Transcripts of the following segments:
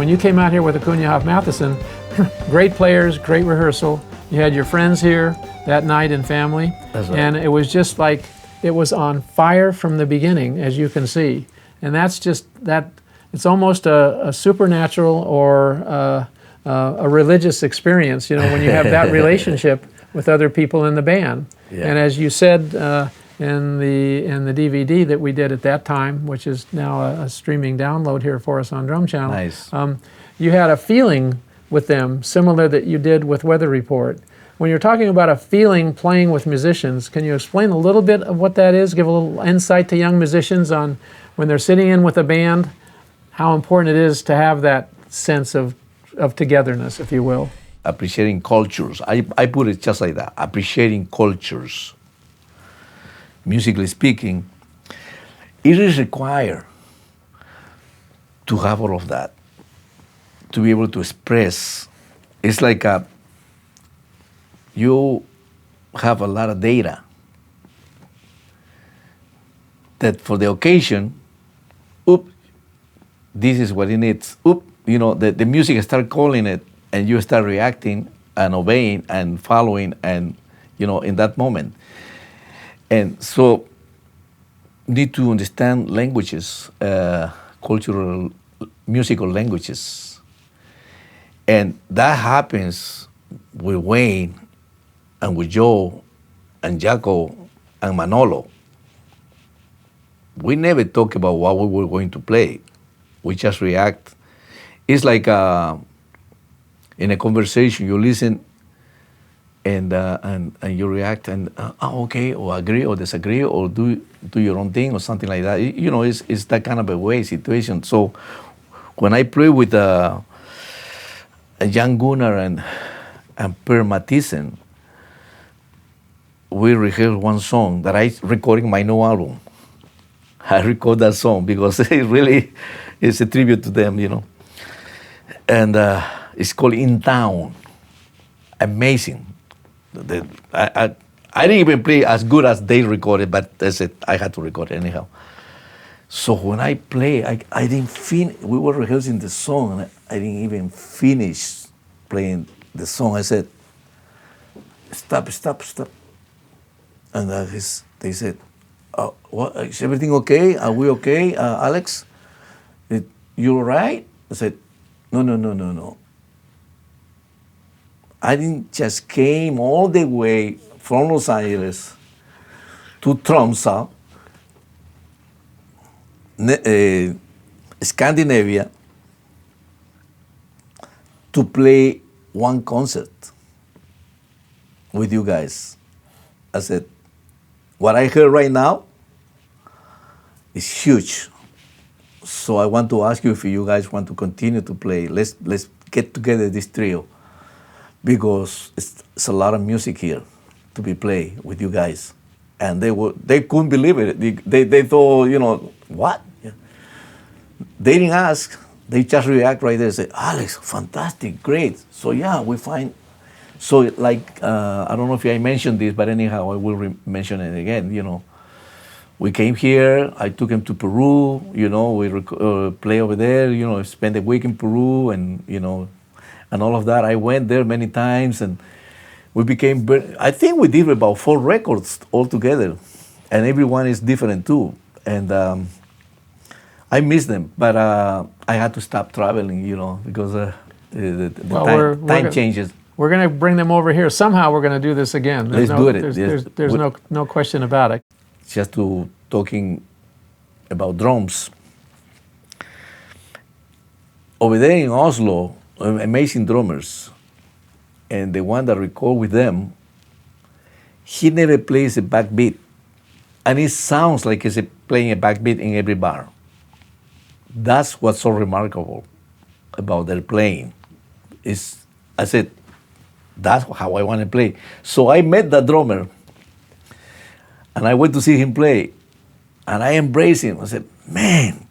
And you came out here with Acuña Hoff Matheson, great players, great rehearsal. You had your friends here that night and family. That's right. And it was just like, it was on fire from the beginning, as you can see. And that's just, it's almost a supernatural or a religious experience, you know, when you have that relationship with other people in the band. Yeah. And as you said in the DVD that we did at that time, which is now a streaming download here for us on Drum Channel, Nice. You had a feeling with them similar that you did with Weather Report. When you're talking about a feeling playing with musicians, can you explain a little bit of what that is? Give a little insight to young musicians on when they're sitting in with a band, how important it is to have that sense of togetherness, if you will. Appreciating cultures. I put it just like that, appreciating cultures. Musically speaking, it is required to have all of that, to be able to express. It's like you have a lot of data that for the occasion, this is what it needs. The music start calling it, and you start reacting and obeying and following, and in that moment. And so, need to understand languages, cultural, musical languages, and that happens with Wayne, and with Joe, and Jaco, and Manolo. We never talk about what we were going to play. We just react. It's like in a conversation, you listen and you react and okay, or agree or disagree or do your own thing or something like that. It's that kind of a way situation. So when I play with a young Gunnar and Per Mathisen, we rehearsed one song that I recorded in my new album. I record that song because it really is a tribute to them, And it's called In Town. Amazing. I didn't even play as good as they recorded, but I had to record it anyhow. So when I play, I didn't finish. We were rehearsing the song, and I didn't even finish playing the song. I said, stop. And they said, what, is everything okay? Are we okay, Alex? You all right? I said, no. I didn't just came all the way from Los Angeles to Tromsø, Scandinavia, to play one concert with you guys. I said, what I heard right now is huge. So I want to ask you if you guys want to continue to play. Let's get together this trio, because it's a lot of music here to be played with you guys. And they couldn't believe it. They thought, what? Yeah. They didn't ask. They just react right there and say, Alex, fantastic, great. So yeah, we find. So like, I don't know if I mentioned this, but anyhow, I will mention it again, We came here, I took him to Peru, we play over there, spend a week in Peru and, and all of that. I went there many times and we became, I think we did about 4 records altogether, and everyone is different too. And I miss them, but I had to stop traveling, because the time changes. We're going to bring them over here. Somehow we're going to do this again. Let's do it. There's no question about it. Just talking about drums. Over there in Oslo, amazing drummers, and the one that record with them, he never plays a backbeat, and it sounds like he's playing a backbeat in every bar. That's what's so remarkable about their playing. I said, that's how I want to play. So I met that drummer, and I went to see him play, and I embraced him. I said, man,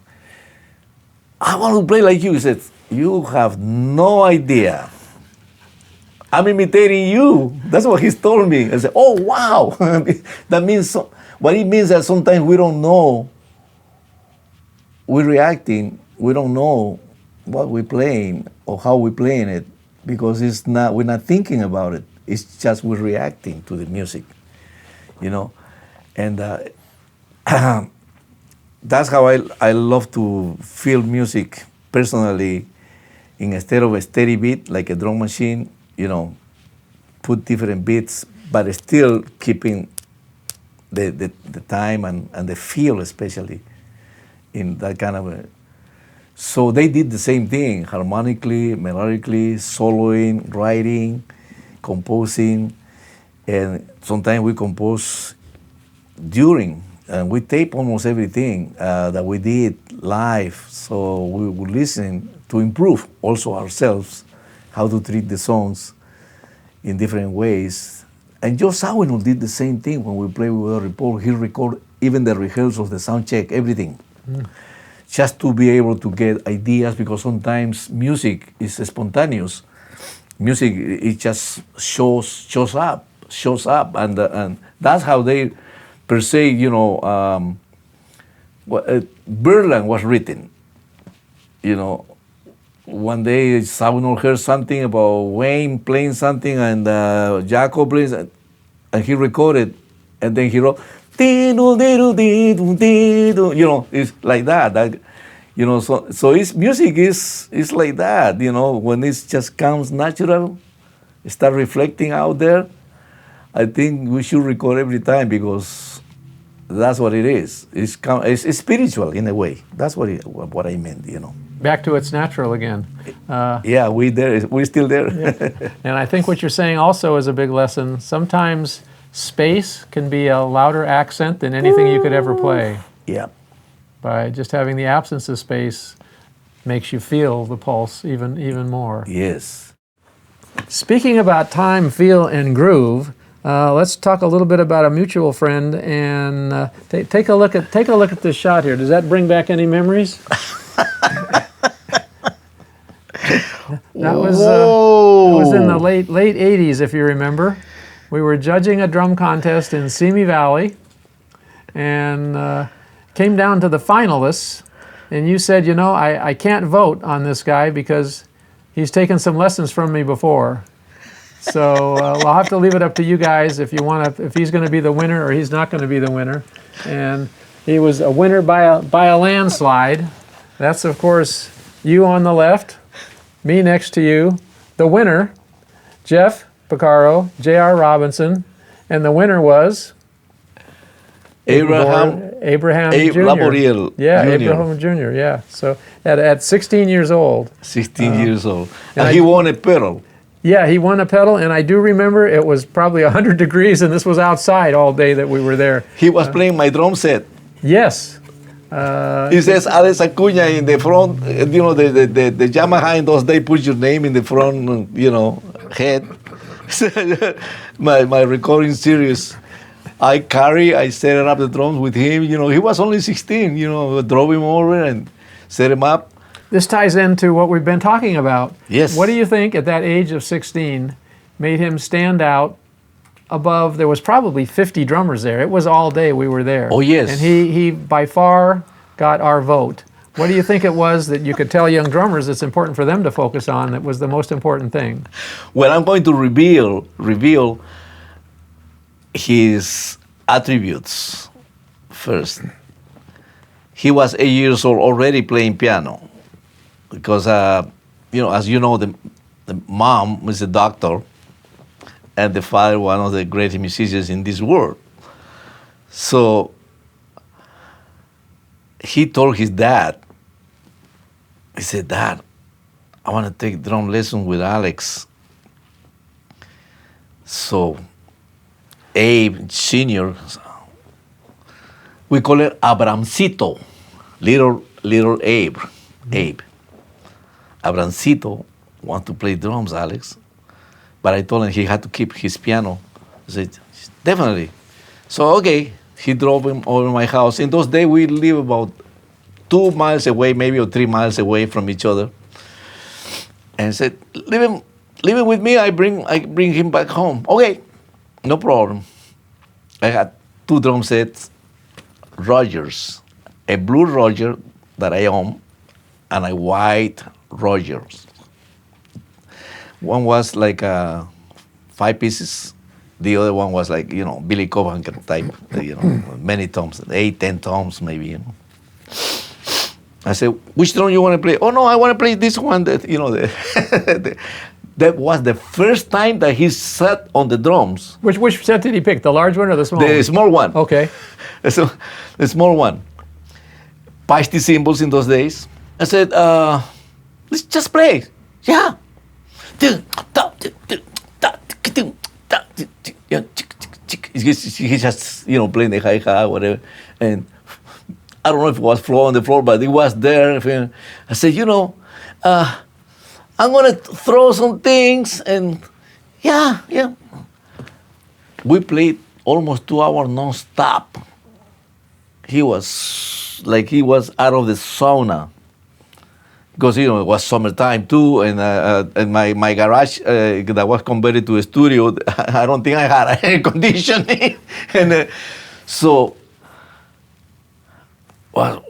I want to play like you. He said, you have no idea. I'm imitating you. That's what he's told me. I said, oh, wow. That means, what it means that sometimes we don't know. We're reacting. We don't know what we're playing or how we're playing it, because we're not thinking about it. It's just we're reacting to the music, you know. And that's how I love to feel music personally. Instead of a steady beat like a drum machine, you know, put different beats, but still keeping the time and the feel, especially in that kind of a. So they did the same thing, harmonically, melodically, soloing, writing, composing, and sometimes we compose during, and we tape almost everything that we did live, so we would listen to improve also ourselves, how to treat the songs in different ways. And Joe Zawinul did the same thing when we played with Weather Report. He recorded even the rehearsals, the sound check, everything. Just to be able to get ideas, because sometimes music is spontaneous. Music, it just shows up, and that's how they, per se, you know, Birdland was written. You know, one day Zawinul heard something about Wayne playing something and Jaco plays, and he recorded, and then he wrote, you know, it's like that. You know, so music is like that. You know, when it just comes natural, start reflecting out there. I think we should record every time, because that's what it is. It's spiritual in a way. That's what I meant. You know. Back to its natural again. Yeah, we're still there. Yeah. And I think what you're saying also is a big lesson. Sometimes space can be a louder accent than anything you could ever play. Yeah. By just having the absence of space makes you feel the pulse even more. Yes. Speaking about time, feel, and groove, let's talk a little bit about a mutual friend, and take a look at this shot here. Does that bring back any memories? That was in the late 80s, if you remember. We were judging a drum contest in Simi Valley, and came down to the finalists, and you said, you know, I can't vote on this guy because he's taken some lessons from me before. So I'll have to leave it up to you guys if he's going to be the winner or he's not going to be the winner. And he was a winner by a landslide. That's, of course, you on the left, me next to you. The winner, Jeff Picaro, J.R. Robinson, and the winner was Abraham Jr. Laboriel Yeah, Jr. Abraham Jr., yeah. So at 16 years old. 16 years old. And he won a pedal. Yeah, he won a pedal, and I do remember it was probably 100 degrees, and this was outside all day that we were there. He was playing my drum set. Yes. He says Alex Acuña in the front, you know, the Yamaha in those days put your name in the front, you know, head. my recording series. I set up the drums with him. You know, he was only 16. You know, drove him over and set him up. This ties into what we've been talking about. Yes. What do you think at that age of 16 made him stand out above? There was probably 50 drummers there. It was all day we were there. Oh, yes. And he by far got our vote. What do you think it was that you could tell young drummers it's important for them to focus on that was the most important thing? Well, I'm going to reveal his attributes first. He was 8 years old already playing piano, because you know, as you know, the mom was a doctor, and the father one of the greatest musicians in this world. So he told his dad, he said, "Dad, I want to take drum lesson with Alex." So Abe Senior, we call it Abramcito, little Abe. Abe. Abramcito want to play drums, Alex. But I told him he had to keep his piano. I said, definitely. So, okay, he drove him over my house. In those days, we live about 2 miles away, maybe, or 3 miles away from each other. And said, leave him with me. I bring him back home. Okay, no problem. I had 2 drum sets, Rogers, a blue Roger that I own, and a white Rogers. One was like 5 pieces. The other one was like, Billy Cobham type, many toms, 8, 10 toms maybe. I said, which drum you want to play? Oh no, I want to play this one. That was the first time that he sat on the drums. Which set did he pick? The large one or the small one? The small one. Okay. So, the small one. Pasty cymbals in those days. I said, let's just play. Yeah. He just, playing the hi-hat, whatever. And I don't know if it was floor on the floor, but it was there. I said, I'm going to throw some things. And yeah. We played almost 2 hours non-stop. He was out of the sauna. Because, it was summertime too, and my garage that was converted to a studio, I don't think I had air conditioning. And so, wow.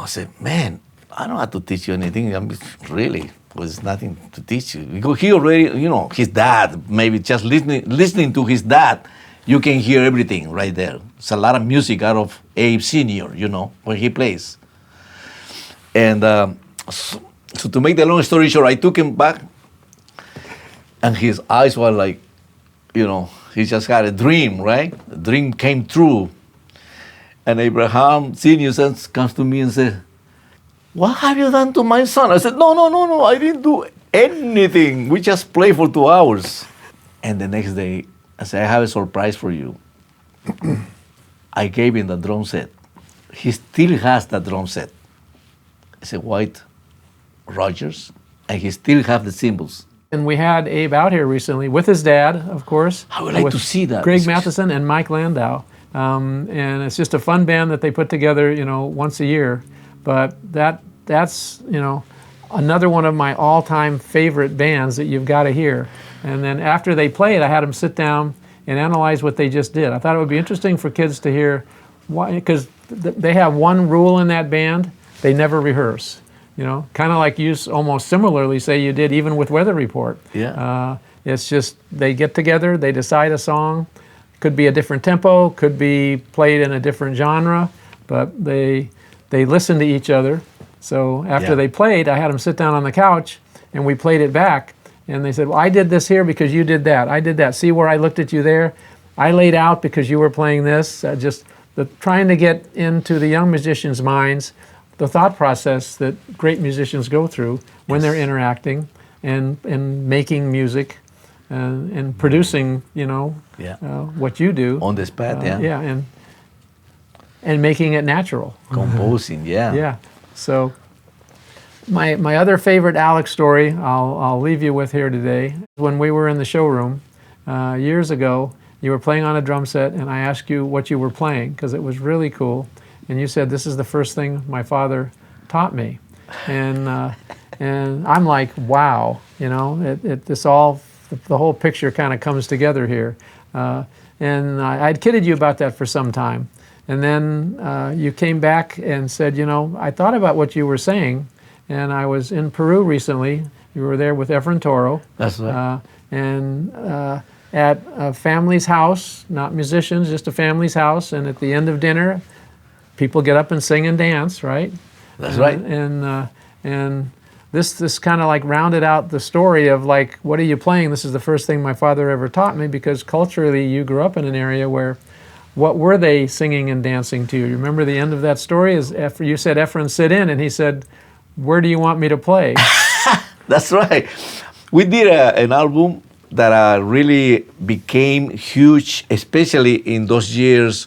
I said, man, I don't have to teach you anything. Really, there's nothing to teach you. Because he already, his dad, maybe just listening to his dad, you can hear everything right there. It's a lot of music out of Abe Sr., when he plays. And so to make the long story short, I took him back, and his eyes were like, he just had a dream, right? The dream came true. And Abraham Senior comes to me and said, what have you done to my son? I said, no, I didn't do anything. We just played for 2 hours. And the next day, I said, I have a surprise for you. I gave him the drum set. He still has the drum set. It's a white Rogers, and he still have the cymbals. And we had Abe out here recently with his dad, of course. I would like to see that. Greg Matheson and Mike Landau. And it's just a fun band that they put together, once a year. But that's another one of my all-time favorite bands that you've got to hear. And then after they played, I had them sit down and analyze what they just did. I thought it would be interesting for kids to hear why, because they have one rule in that band: they never rehearse. Kind of like you almost similarly say you did even with Weather Report. Yeah. It's just they get together, they decide a song. Could be a different tempo, could be played in a different genre, but they listen to each other. So after they played, I had them sit down on the couch and we played it back. And they said, well, I did this here because you did that. I did that. See where I looked at you there? I laid out because you were playing this. Trying to get into the young musicians' minds the thought process that great musicians go through when they're interacting and making music and producing, what you do. On the spot, And making it natural. Composing, yeah. Yeah. So my other favorite Alex story I'll leave you with here today. When we were in the showroom years ago, you were playing on a drum set, and I asked you what you were playing because it was really cool. And you said, this is the first thing my father taught me. And I'm like, wow, the whole picture kind of comes together here. And I'd kidded you about that for some time. And then you came back and said, I thought about what you were saying, and I was in Peru recently. You were there with Efren Toro. That's right. At a family's house, not musicians, just a family's house, and at the end of dinner, people get up and sing and dance, right? That's right. And this kind of like rounded out the story of like, what are you playing? This is the first thing my father ever taught me, because culturally you grew up in an area where, what were they singing and dancing to? You remember the end of that story? Is after you said, Efren, sit in, and he said, where do you want me to play? That's right. We did an album that really became huge, especially in those years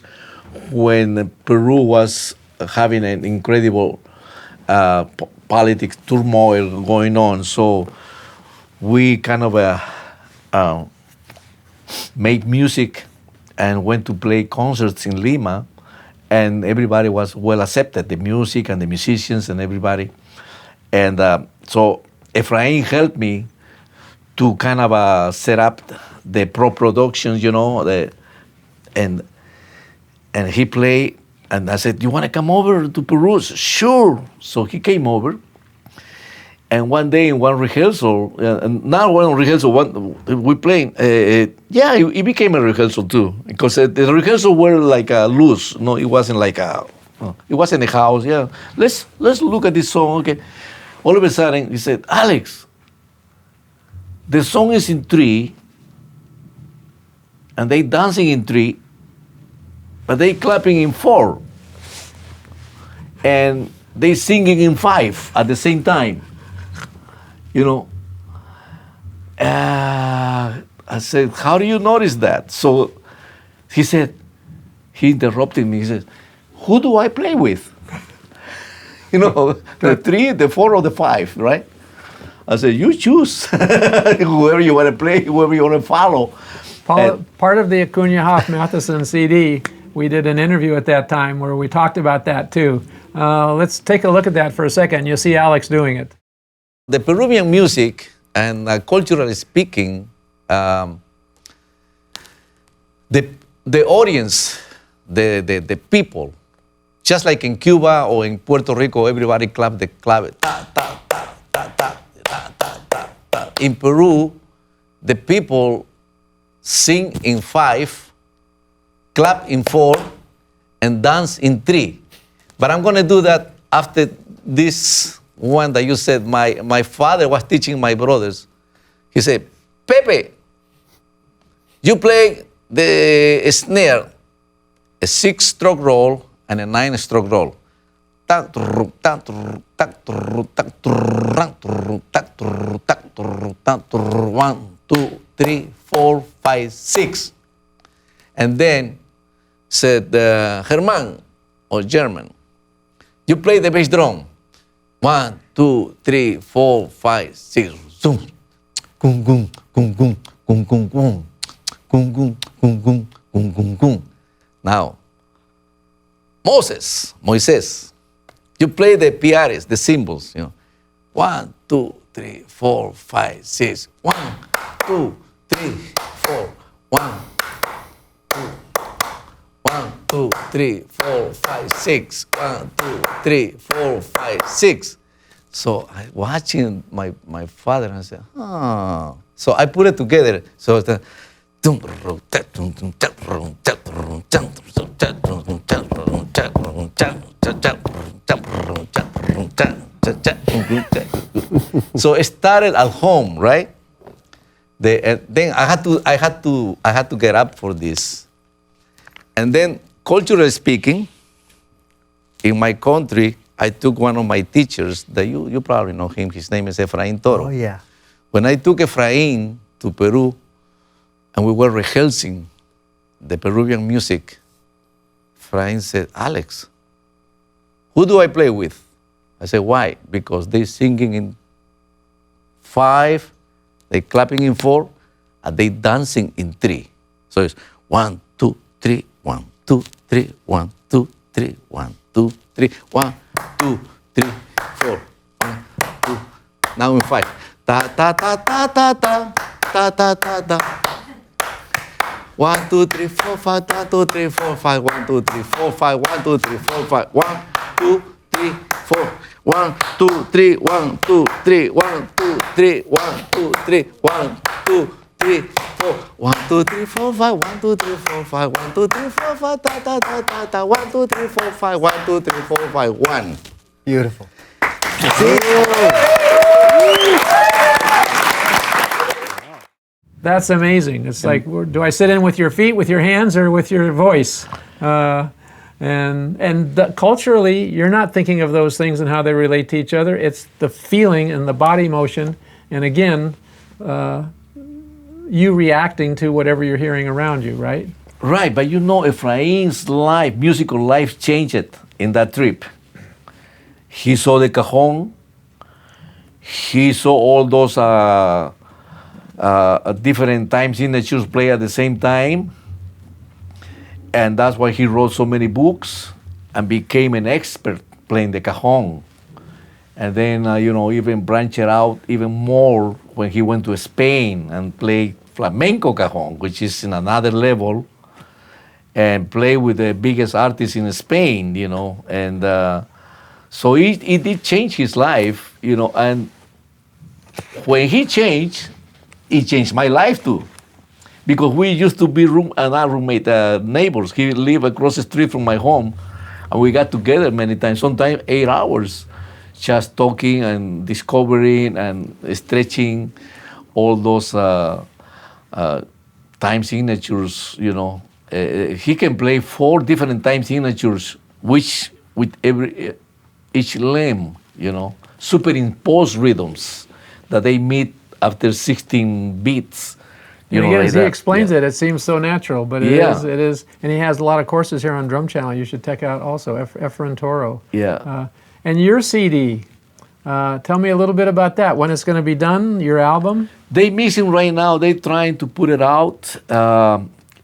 when Peru was having an incredible politics turmoil going on. So we kind of made music and went to play concerts in Lima, and everybody was well accepted, the music and the musicians and everybody. And so Efrain helped me to kind of set up the productions, and he played, and I said, you want to come over to Peru? Sure. So he came over, And one day in one rehearsal, not one rehearsal, we playing. Yeah, it became a rehearsal too, because the rehearsal were like loose. No, it wasn't like it wasn't a house. Yeah, let's look at this song. Okay, all of a sudden he said, Alex, the song is in 3, and they dancing in 3, but they clapping in 4, and they singing in 5 at the same time. You know, I said, how do you notice that? So he said, he interrupted me. He said, who do I play with? You know, the 3, the 4, or the 5, right? I said, you choose whoever you want to play, whoever you want to follow. Part of the Acuña Hoff Matheson CD, we did an interview at that time where we talked about that too. Let's take a look at that for a second. You'll see Alex doing it. The Peruvian music, and culturally speaking, the audience, the people, just like in Cuba or in Puerto Rico, everybody clap the clave. Ta, ta, ta, ta, ta, ta, ta, ta, ta. In Peru, the people sing in 5, clap in 4, and dance in 3. But I'm going to do that after this one that you said. My father was teaching my brothers. He said, Pepe, you play the snare, a 6-stroke roll and a 9-stroke roll. 1, 2, 3, 4, 5, 6. And then said, German or German, you play the bass drum. 1, 2, 3, 4, 5, 6. Zoom. Gung, gung, gung, gung, gung, gung, gung. Gung, gung, gung, gung, gung, gung, gung. Now, Moises, you play the piares, the cymbals, you know. 1, 2, 3, 4, 5, 6. 1, 2, 3, 4. 1, 2, 3, 4, 5, 6. 1, 2, 3, 4, 5, 6. So I watching my father, and I said, oh. So I put it together. So it's so it started at home, right? Then I had to get up for this. And then, culturally speaking, in my country, I took one of my teachers that you probably know him. His name is Efraín Toro. Oh, yeah. When I took Efraín to Peru, and we were rehearsing the Peruvian music, Efraín said, Alex, who do I play with? I said, why? Because they're singing in 5, they clapping in 4, and they dancing in 3. So it's 1, 2, 3, 1, 2, 3, 1, 2, 3, 1, 2, 3, 1, 2, 3, 4, 1, 2. Now in 5. Ta ta ta ta ta ta ta ta ta ta. 1, 2, 3, 4, 5. 1, 2, 3, 4, 5. 1, 2, 3, 4, 5. 1, 2, 3, 4, 5. 1, 2, 3, 4. 1, 2, 3, 1, 2, 3, 1, 2, 3, 1, 2, 3, 1, 2, 3, 4. 1, 2, 3, 4, 5. 1, 2, 3, 4, 5. 1, 2, 3, 4, 5. Ta ta ta ta ta. 1, 2, 3, 4, 5. 1, 2, 3, 4, 5. 1. Beautiful. That's amazing. It's like, do I sit in with your feet, with your hands, or with your voice? Culturally, you're not thinking of those things and how they relate to each other. It's the feeling and the body motion, and again, you reacting to whatever you're hearing around you, right? Right, but you know, Efraín's life, musical life, changed in that trip. He saw the cajon. He saw all those different time signatures play at the same time. And that's why he wrote so many books and became an expert playing the cajon. And then, even branched out even more when he went to Spain and played flamenco cajon, which is in another level, and play with the biggest artists in Spain, and so it did change his life, and when he changed, it changed my life too. Because we used to be not roommate, neighbors. He lived across the street from my home, and we got together many times, sometimes 8 hours, just talking and discovering and stretching all those time signatures, you know. He can play 4 different time signatures, which with each limb, you know, superimposed rhythms that they meet after 16 beats. You know, again, like as he that. explains Yeah. it seems so natural, but it Yeah. is, and he has a lot of courses here on Drum Channel. You should check out also, Efren Toro. Yeah. And your CD, tell me a little bit about that. When it's going to be done, your album? They missing right now. They trying to put it out.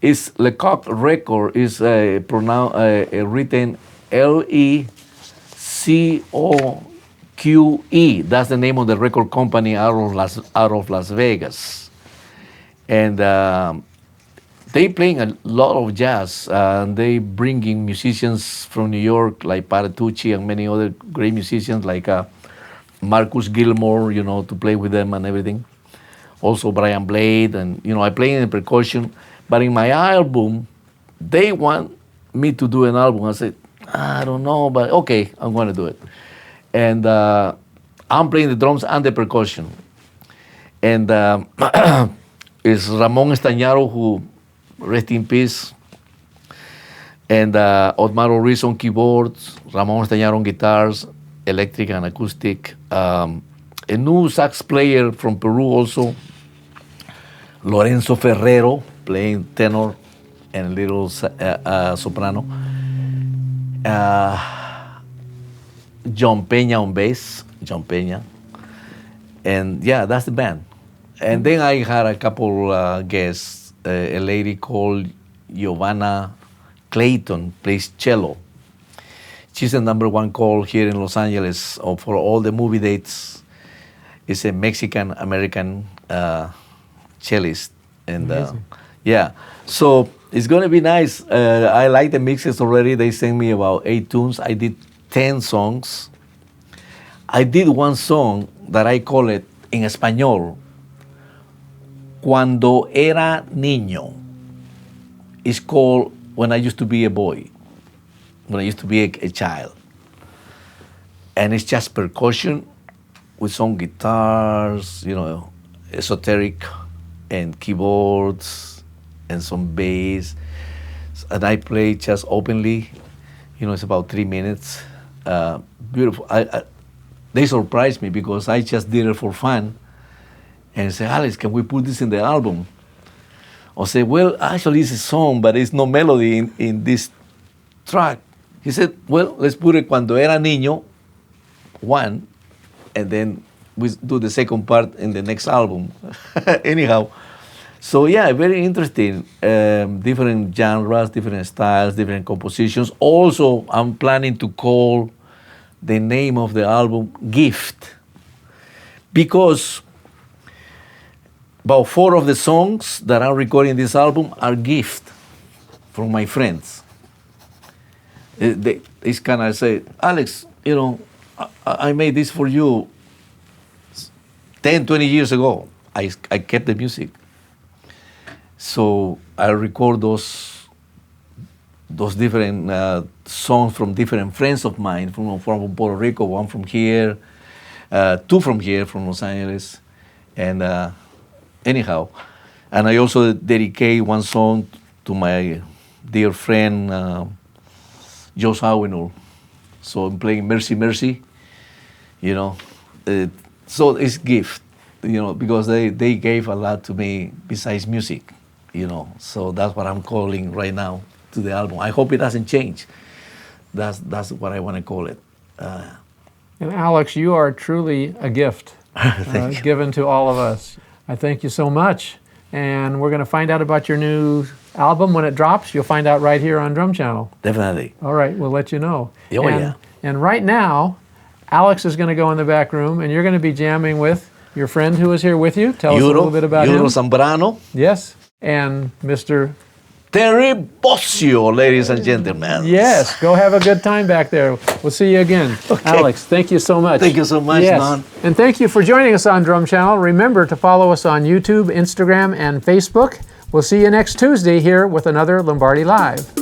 It's Lecoq record is written Lecoque. That's the name of the record company out of Las Vegas, and they playing a lot of jazz. They bringing musicians from New York like Paratucci and many other great musicians like Marcus Gilmore, you know, to play with them and everything. Also Brian Blade, and you know, I play in the percussion. But in my album, they want me to do an album. I said, I don't know, but okay, I'm going to do it. And I'm playing the drums and the percussion. And it's Ramon Estañaro, who, rest in peace, and Otmar Ruiz on keyboards, Ramon Estañaro on guitars, electric and acoustic. A new sax player from Peru also, Lorenzo Ferrero, playing tenor and a little soprano. John Peña on bass, John Peña. And yeah, that's the band. And then I had a couple guests. A lady called Giovanna Clayton plays cello. She's the #1 call here in Los Angeles for all the movie dates. It's a Mexican-American cellist. And yeah, so it's going to be nice. I like the mixes already. They sent me about 8 tunes. I did 10 songs. I did one song that I call it in español, Cuando Era Niño. It's called When I Used to Be a Boy, when I used to be a child. And it's just percussion with some guitars, you know, esoteric, and keyboards and some bass. And I play just openly, you know, it's about 3 minutes. Beautiful. They surprised me because I just did it for fun and say, Alex, can we put this in the album? Or say, well, actually it's a song, but it's no melody in this track. He said, well, let's put it Cuando Era Niño 1, and then we do the second part in the next album. Anyhow, so yeah, very interesting. Different genres, different styles, different compositions. Also, I'm planning to call the name of the album Gift, because about 4 of the songs that I'm recording this album are gift from my friends. It's kind of say, Alex, you know, I made this for you 10, 20 years ago. I kept the music. So I record those different songs from different friends of mine, from Puerto Rico, one from here, 2 from here, from Los Angeles. And anyhow, and I also dedicate one song to my dear friend, Josh Awinul. So I'm playing Mercy, Mercy, you know. So it's gift, you know, because they gave a lot to me besides music, you know. So that's what I'm calling right now to the album. I hope it doesn't change. That's what I want to call it. And Alex, you are truly a gift given to all of us. I thank you so much. And we're going to find out about your new album when it drops. You'll find out right here on Drum Channel. Definitely. All right, we'll let you know. Oh, yeah. And right now, Alex is going to go in the back room, and you're going to be jamming with your friend who is here with you. Tell us a little bit about him. Zambrano. Yes. And Mr. terribosio, ladies and gentlemen. Yes, go have a good time back there. We'll see you again. Alex, thank you so much. Thank you so much, Yes. Don. And thank you for joining us on Drum Channel. Remember to follow us on YouTube, Instagram, and Facebook. We'll see you next Tuesday here with another Lombardi Live.